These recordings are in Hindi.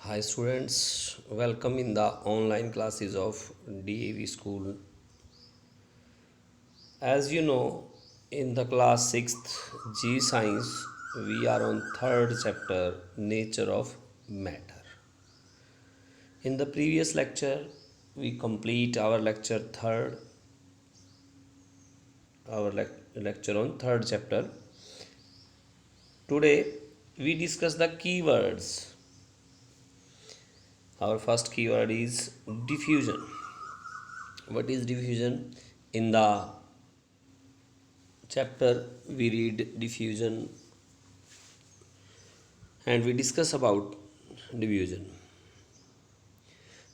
Hi students, welcome in the online classes of DAV school. As you know, in the class 6th G Science, we are on third chapter Nature of Matter. In the previous lecture, we complete our lecture third, our lecture on third chapter. Today, we discuss the keywords. Our first keyword is diffusion. What is diffusion? In the chapter we read diffusion and we discuss about diffusion.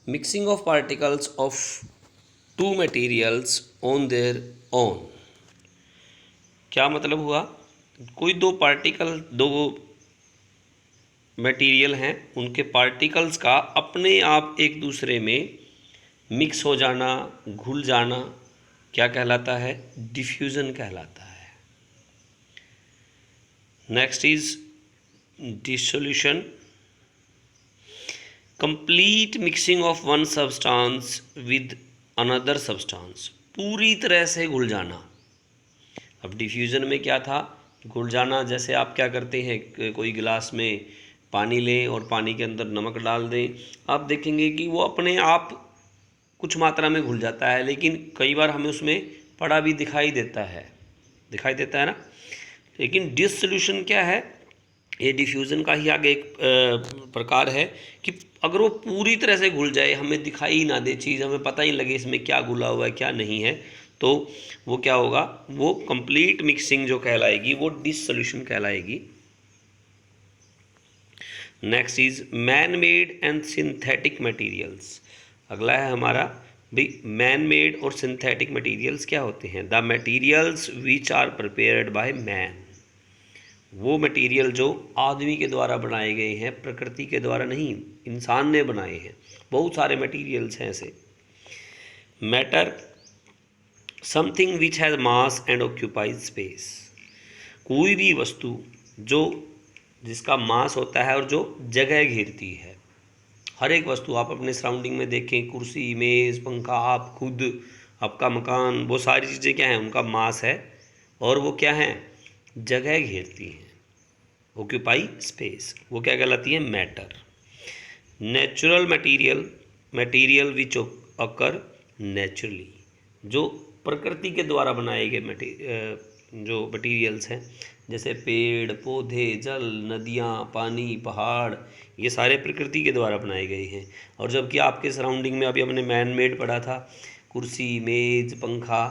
Mixing of particles of two materials on their own. क्या मतलब हुआ? कोई दो पार्टिकल, दो मटेरियल हैं, उनके पार्टिकल्स का अपने आप एक दूसरे में मिक्स हो जाना, घुल जाना, क्या कहलाता है? डिफ्यूज़न कहलाता है. Next is dissolution. Complete mixing of one substance with another substance. पूरी तरह से घुल जाना. अब डिफ्यूज़न में क्या था? घुल जाना. जैसे आप क्या करते हैं, कोई गिलास में पानी लें और पानी के अंदर नमक डाल दें, आप देखेंगे कि वो अपने आप कुछ मात्रा में घुल जाता है, लेकिन कई बार हमें उसमें पड़ा भी दिखाई देता है ना. लेकिन डिसोल्यूशन क्या है? ये डिफ्यूज़न का ही आगे एक प्रकार है कि अगर वो पूरी तरह से घुल जाए, हमें दिखाई ही ना दे चीज़, हमें पता ही लगे इसमें क्या घुला हुआ है क्या नहीं है, तो वो क्या होगा? वो कंप्लीट मिक्सिंग जो कहलाएगी वो डिसोल्यूशन कहलाएगी. Next is man made and synthetic materials. अगला है हमारा भाई मैन मेड और सिंथेटिक मटेरियल्स क्या होते हैं? The materials which are prepared by man. वो मटेरियल जो आदमी के द्वारा बनाए गए हैं, प्रकृति के द्वारा नहीं, इंसान ने बनाए हैं. बहुत सारे मटेरियल्स हैं ऐसे. Matter something which has mass and occupies space. कोई भी वस्तु जो जिसका मास होता है और जो जगह घेरती है. हर एक वस्तु आप अपने सराउंडिंग में देखें, कुर्सी, मेज़, पंखा, आप खुद, आपका मकान, वो सारी चीज़ें क्या हैं? उनका मास है और वो क्या हैं? जगह घेरती हैं. ऑक्यूपाई स्पेस, वो क्या कहलाती है? Matter. Natural material, material which occur naturally. जो प्रकृति के द्वारा बनाए गए जो मटेरियल्स हैं, जैसे पेड़ पौधे, जल, नदियाँ, पानी, पहाड़, ये सारे प्रकृति के द्वारा बनाए गए हैं. और जबकि आपके सराउंडिंग में अभी हमने मैन मेड पढ़ा था, कुर्सी, मेज़, पंखा,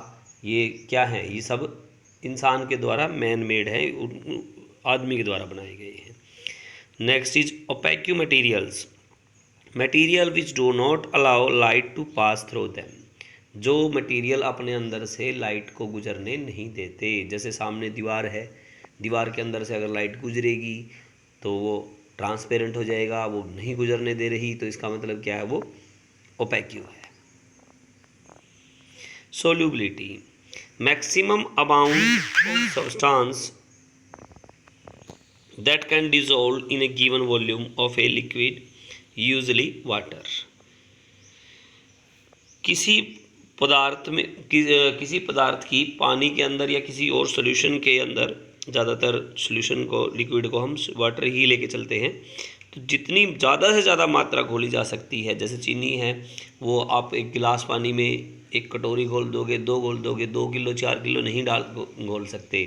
ये क्या है? ये सब इंसान के द्वारा मैन मेड है, आदमी के द्वारा बनाए गए हैं. Next is opaque materials. Material which do not allow light to pass through them. जो मटेरियल अपने अंदर से लाइट को गुजरने नहीं देते. जैसे सामने दीवार है, दीवार के अंदर से अगर लाइट गुजरेगी तो वो ट्रांसपेरेंट हो जाएगा, वो नहीं गुजरने दे रही, तो इसका मतलब क्या है? वो ओपेक है. Solubility, maximum amount of substance that can dissolve in a given volume of a liquid, usually water. किसी पदार्थ में किसी पदार्थ की पानी के अंदर या किसी और सॉल्यूशन के अंदर, ज़्यादातर सॉल्यूशन को, लिक्विड को हम वाटर ही लेके चलते हैं, तो जितनी ज़्यादा से ज़्यादा मात्रा घोली जा सकती है, जैसे चीनी है, वो आप एक गिलास पानी में एक कटोरी घोल दोगे, दो घोल दोगे, 2 किलो 4 किलो नहीं घोल सकते.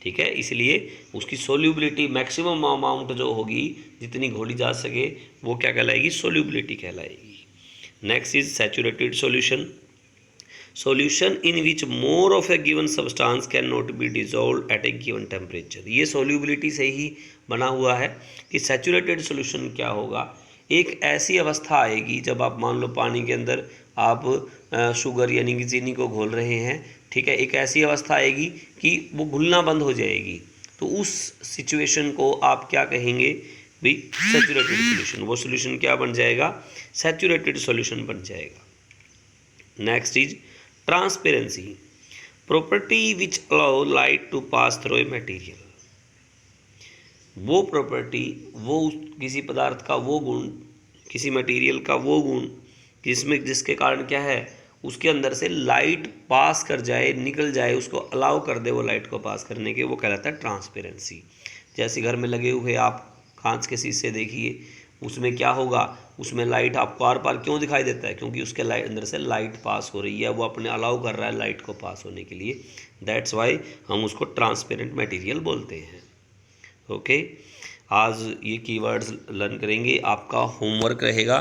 ठीक है, इसलिए उसकी सोल्यूबिलिटी मैक्सिमम अमाउंट जो होगी, जितनी घोली जा सके, वो क्या कहलाएगी? सोल्यूबिलिटी कहलाएगी. Next is saturated solution. Solution in which more of a given substance can not be dissolve at a given temperature. ये सोल्यूबिलिटी से ही बना हुआ है कि सैचुरेटेड सॉल्यूशन क्या होगा? एक ऐसी अवस्था आएगी जब आप मान लो पानी के अंदर आप शुगर यानी कि चीनी को घोल रहे हैं, ठीक है, एक ऐसी अवस्था आएगी कि वो घुलना बंद हो जाएगी, तो उस सिचुएशन को आप क्या कहेंगे? भी सैचुरेटेड सॉल्यूशन. वो सॉल्यूशन क्या बन जाएगा? सैचुरेटेड सॉल्यूशन बन जाएगा. Next is transparency, property which allow light to pass through a material. वो प्रॉपर्टी, वो किसी पदार्थ का वो गुण किसी मटेरियल का वो गुण जिसके कारण क्या है, उसके अंदर से लाइट पास कर जाए, निकल जाए, उसको अलाउ कर दे वो लाइट को पास करने के, वो कहलाता है ट्रांसपेरेंसी। जैसे घर में लगे हुए आप कांच के शीशे देखिए, उसमें क्या होगा, उसमें लाइट आपको आर पार क्यों दिखाई देता है, क्योंकि उसके अंदर से लाइट पास हो रही है, वो अपने अलाउ कर रहा है लाइट को पास होने के लिए। दैट्स वाई हम उसको ट्रांसपेरेंट मटेरियल बोलते हैं। ओके, आज ये कीवर्ड्स लर्न करेंगे, आपका होमवर्क रहेगा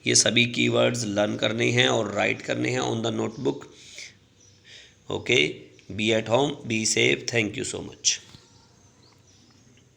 ये सभी कीवर्ड्स लर्न करने हैं और राइट करने हैं on the notebook. Okay, be at home, be safe, thank you so much.